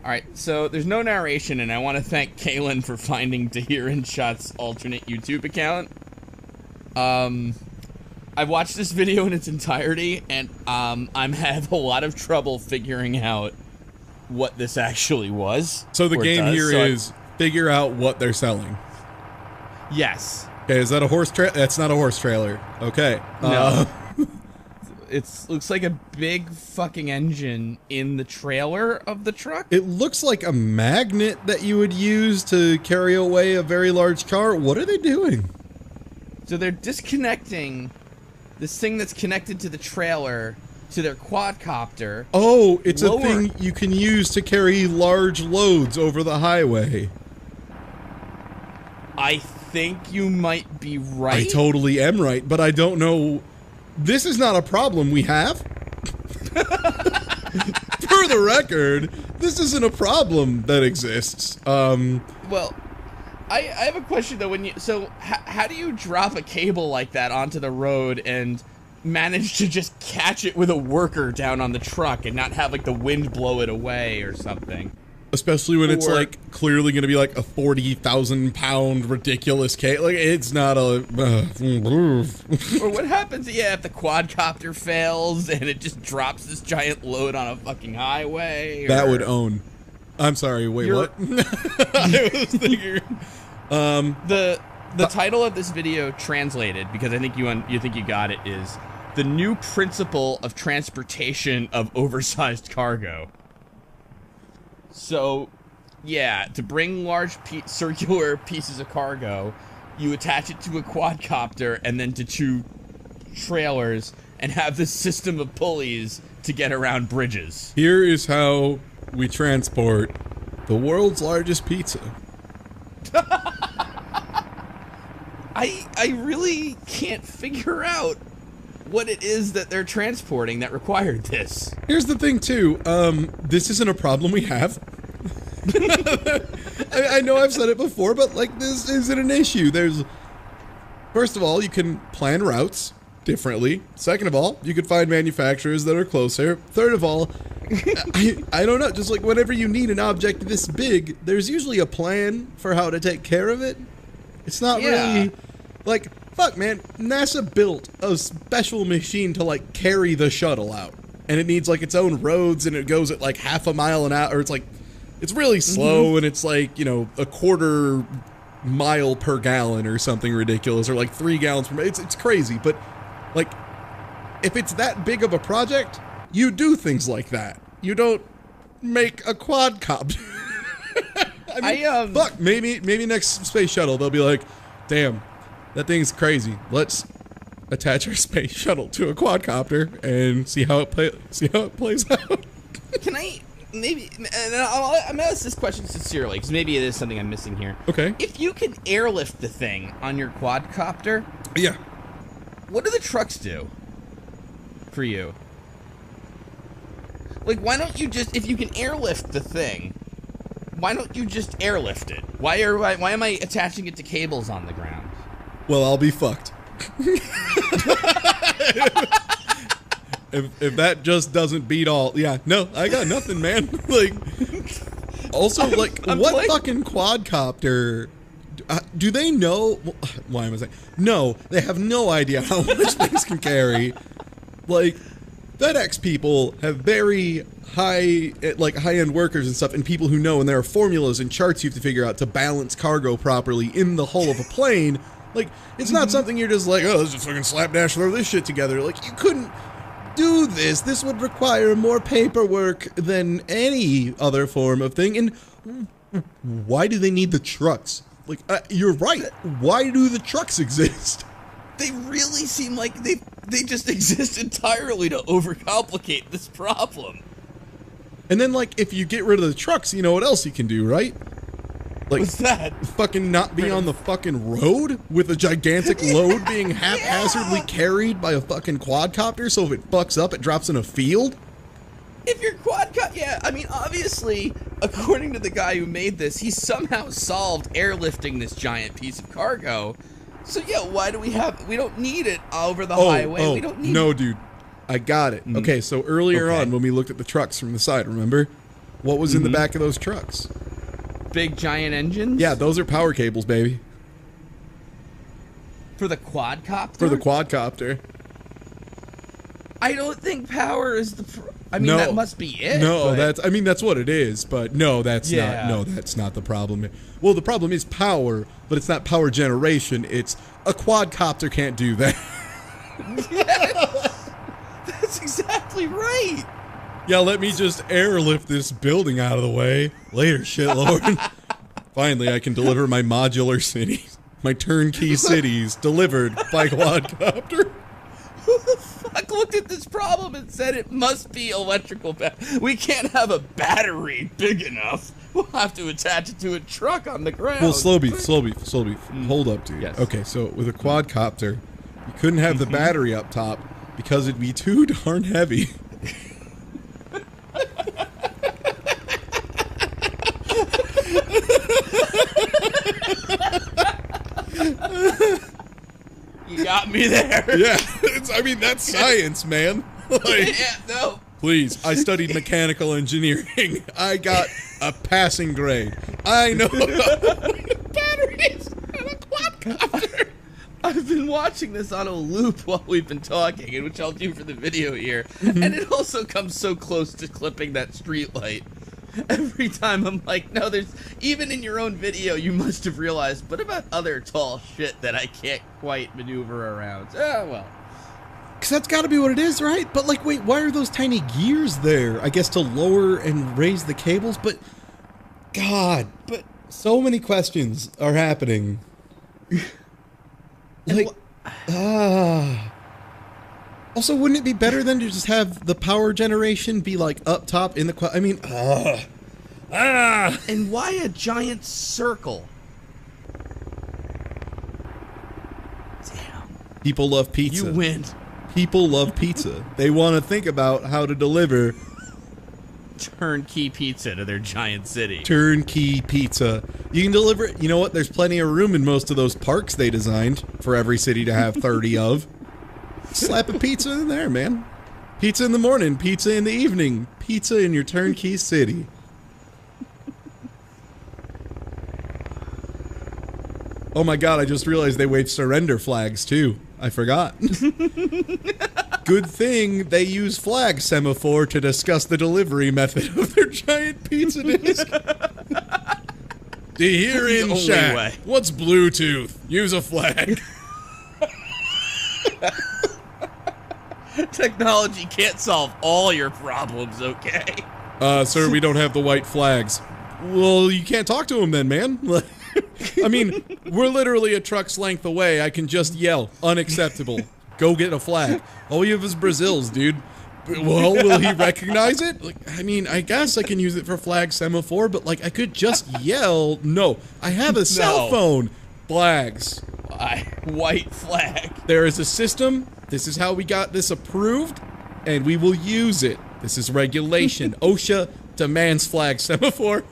Alright, so there's no narration, and I want to thank Kaylin for finding Tahir and Shot's alternate YouTube account. I've watched this video in its entirety, and I'm having a lot of trouble figuring out what this actually was. So the game here is figure out what they're selling. Yes. Okay, is that a horse trailer? That's not a horse trailer. Okay. No. It looks like a big fucking engine in the trailer of the truck. It looks like a magnet that you would use to carry away a very large car. What are they doing? So they're disconnecting this thing that's connected to the trailer to their quadcopter. Oh, it's a thing you can use to carry large loads over the highway. I think you might be right. I totally am right, but I don't know. This is not a problem we have. For the record, this isn't a problem that exists. Well, I have a question though. How do you drop a cable like that onto the road and manage to just catch it with a worker down on the truck and not have like the wind blow it away or something? Especially when it's like clearly going to be like a 40,000-pound ridiculous cable. Like it's not a. Or what happens? Yeah, if the quadcopter fails and it just drops this giant load on a fucking highway. That would own. I'm sorry. Wait, what? I was thinking. The title of this video translated, because I think you think you got it, is "The New Principle of Transportation of Oversized Cargo." So, yeah, to bring large circular pieces of cargo, you attach it to a quadcopter and then to 2 trailers and have this system of pulleys to get around bridges. Here is how we transport the world's largest pizza. I really can't figure out what it is that they're transporting that required this. Here's the thing, too. This isn't a problem we have. I know I've said it before, but, like, this isn't an issue. First of all, you can plan routes differently. Second of all, you could find manufacturers that are closer. Third of all, I don't know, just like whenever you need an object this big, there's usually a plan for how to take care of it. It's not really, like, fuck, man, NASA built a special machine to, like, carry the shuttle out. And it needs, like, its own roads, and it goes at, like, half a mile an hour, or it's, like, it's really slow, and it's, like, you know, a quarter mile per gallon or something ridiculous, or, like, 3 gallons per minute. It's crazy, but, like, if it's that big of a project, you do things like that. You don't make a quadcopter. I mean, fuck, maybe next space shuttle, they'll be like, damn, that thing's crazy. Let's attach our space shuttle to a quadcopter and see how it plays out. Can I maybe? I'm gonna ask this question sincerely because maybe it is something I'm missing here. Okay. If you can airlift the thing on your quadcopter, yeah. What do the trucks do for you? Like, why don't you just, if you can airlift the thing, why don't you just airlift it? Why am I attaching it to cables on the ground? Well, I'll be fucked. if that just doesn't beat all, yeah, no, I got nothing, man. Like, also, I'm what fucking quadcopter? Do they know? Why am I saying? No, they have no idea how much things can carry. Like, FedEx people have very high-end workers and stuff, and people who know, and there are formulas and charts you have to figure out to balance cargo properly in the hull of a plane. Like, it's not something you're just like, oh, let's just fucking slapdash throw this shit together. Like, you couldn't do this. This would require more paperwork than any other form of thing. And why do they need the trucks? Like, you're right. Why do the trucks exist? They really seem like they just exist entirely to overcomplicate this problem. And then, like, if you get rid of the trucks, you know what else you can do, right? Like, what's that? Fucking not be on the fucking road with a gigantic load being haphazardly carried by a fucking quadcopter, so if it fucks up, it drops in a field? If your quadcopter, yeah, I mean, obviously, according to the guy who made this, he somehow solved airlifting this giant piece of cargo. So yeah, why do we don't need it over the highway. We don't need no, dude. I got it. Okay, so earlier on when we looked at the trucks from the side, remember? What was in the back of those trucks? Big giant engines? Yeah, those are power cables, baby. For the quadcopter? For the quadcopter. I don't think power is the... I mean, that must be it. No, I mean, that's what it is, but no, that's Yeah. not, no, that's not the problem. Well, the problem is power, but it's not power generation, it's a quadcopter can't do that. Yes! That's exactly right. Yeah, let me just airlift this building out of the way. Later, shitlord. Finally, I can deliver my modular cities. My turnkey cities delivered by quadcopter. Who the fuck looked at this problem and said it must be electrical? We can't have a battery big enough. We'll have to attach it to a truck on the ground. Well, slowly. Hold up, dude. Yes. Okay, so with a quadcopter, you couldn't have the battery up top because it'd be too darn heavy. You got me there. Yeah, I mean, that's science, man. Like, Yeah, no. please, I studied mechanical engineering. I got a passing grade. I know Batteries on a quadcopter. I've been watching this on a loop while we've been talking, which I'll do for the video here. And it also comes so close to clipping that street light. Every time I'm like, no, there's... Even in your own video, you must have realized, what about other tall shit that I can't quite maneuver around? Oh, well. because that's got to be what it is, right? But like, wait, why are those tiny gears there? I guess to lower and raise the cables, but... God, but so many questions are happening. Like, also, wouldn't it be better than to just have the power generation be like up top in the I mean, And why a giant circle? Damn. people love pizza. You win. People love pizza. They want to think about how to deliver Turnkey pizza to their giant city. turnkey pizza. You can deliver it. You know what? There's plenty of room in most of those parks they designed for every city to have 30 of. Slap a pizza in there, man. Pizza in the morning, pizza in the evening, pizza in your turnkey city. Oh my god, I just realized they wave surrender flags too. I forgot. Good thing they use flag semaphore to discuss the delivery method of their giant pizza disc. Do you hear in only chat? way. What's Bluetooth? Use a flag. Technology can't solve all your problems, okay? Sir, we don't have the white flags. Well, you can't talk to him then, man. I mean, we're literally a truck's length away. I can just yell, unacceptable. Go get a flag. All you have is Brazils, dude. Well, will he recognize it? Like, I mean, I guess I can use it for flag semaphore, but like, I could just yell, no, I have a cell phone. Flags. White flag. There is a system. This is how we got this approved, and we will use it. This is regulation. OSHA demands flag semaphore.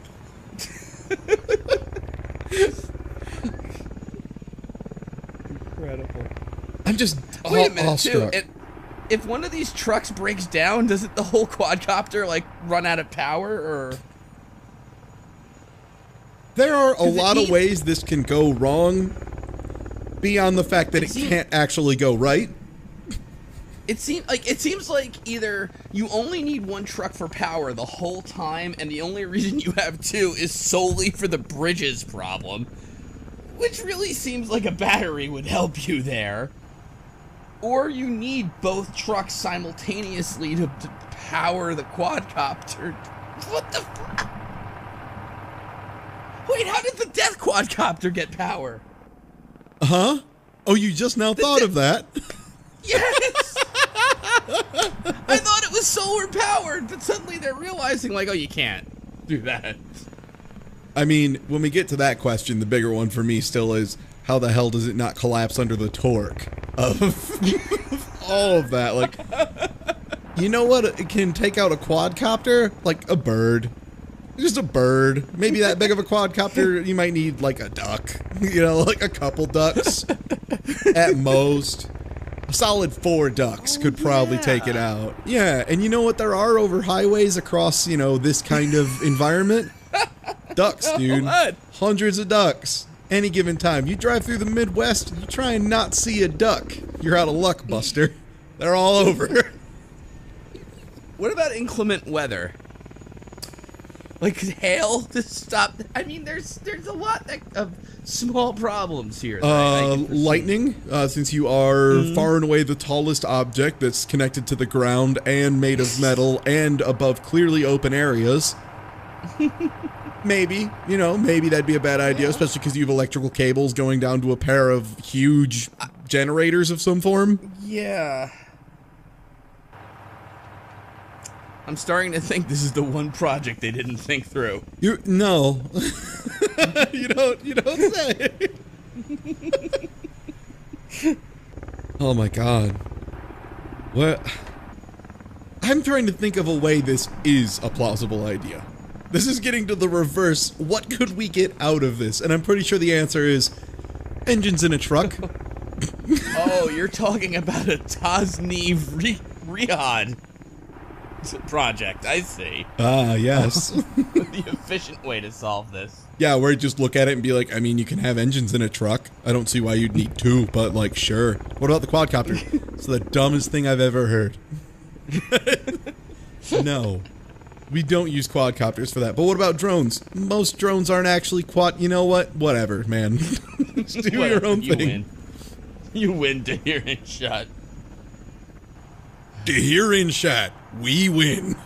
Incredible. I'm just Wait a minute, too. awestruck. If one of these trucks breaks down, doesn't the whole quadcopter, like, run out of power, or...? There are a lot of ways this can go wrong, beyond the fact that it can't actually go right. It seems like either you only need one truck for power the whole time, and the only reason you have two is solely for the bridges problem, which really seems like a battery would help you there. Or you need both trucks simultaneously to power the quadcopter. What the fuck? Wait, how did the death quadcopter get power? Huh? Oh, you just now thought of that? Yes! I thought it was solar powered, but suddenly they're realizing, like, oh, you can't do that. I mean, when we get to that question, the bigger one for me still is, how the hell does it not collapse under the torque of all of that? Like, you know what? It can take out a quadcopter? Like a bird. Just a bird. Maybe that big of a quadcopter, you might need like a duck. You know, like a couple ducks at most. A solid 4 ducks could probably take it out. Yeah, and you know what there are over highways across, you know, this kind of environment? Ducks, dude. What? Hundreds of ducks. Any given time. You drive through the Midwest, you try and not see a duck. You're out of luck, Buster. They're all over. What about inclement weather? Like hail to stop. I mean, there's a lot of small problems here. That I can foresee. Lightning, since you are far and away the tallest object that's connected to the ground and made of metal and above clearly open areas. Maybe, you know, maybe that'd be a bad idea, especially because you have electrical cables going down to a pair of huge generators of some form. Yeah. I'm starting to think this is the one project they didn't think through. No. you don't say. Oh my god. What? I'm trying to think of a way this is a plausible idea. This is getting to the reverse. What could we get out of this? And I'm pretty sure the answer is engines in a truck. Oh, you're talking about a Tasneev Riyadh project, I see. Ah, yes. The efficient way to solve this. Yeah, where you just look at it and be like, I mean, you can have engines in a truck. I don't see why you'd need 2, but like, sure. What about the quadcopter? It's the dumbest thing I've ever heard. No. We don't use quadcopters for that. But what about drones? Most drones aren't actually you know what? Whatever, man. Just do your own thing. Win. You win to hear and shut. To hear in shot, we win.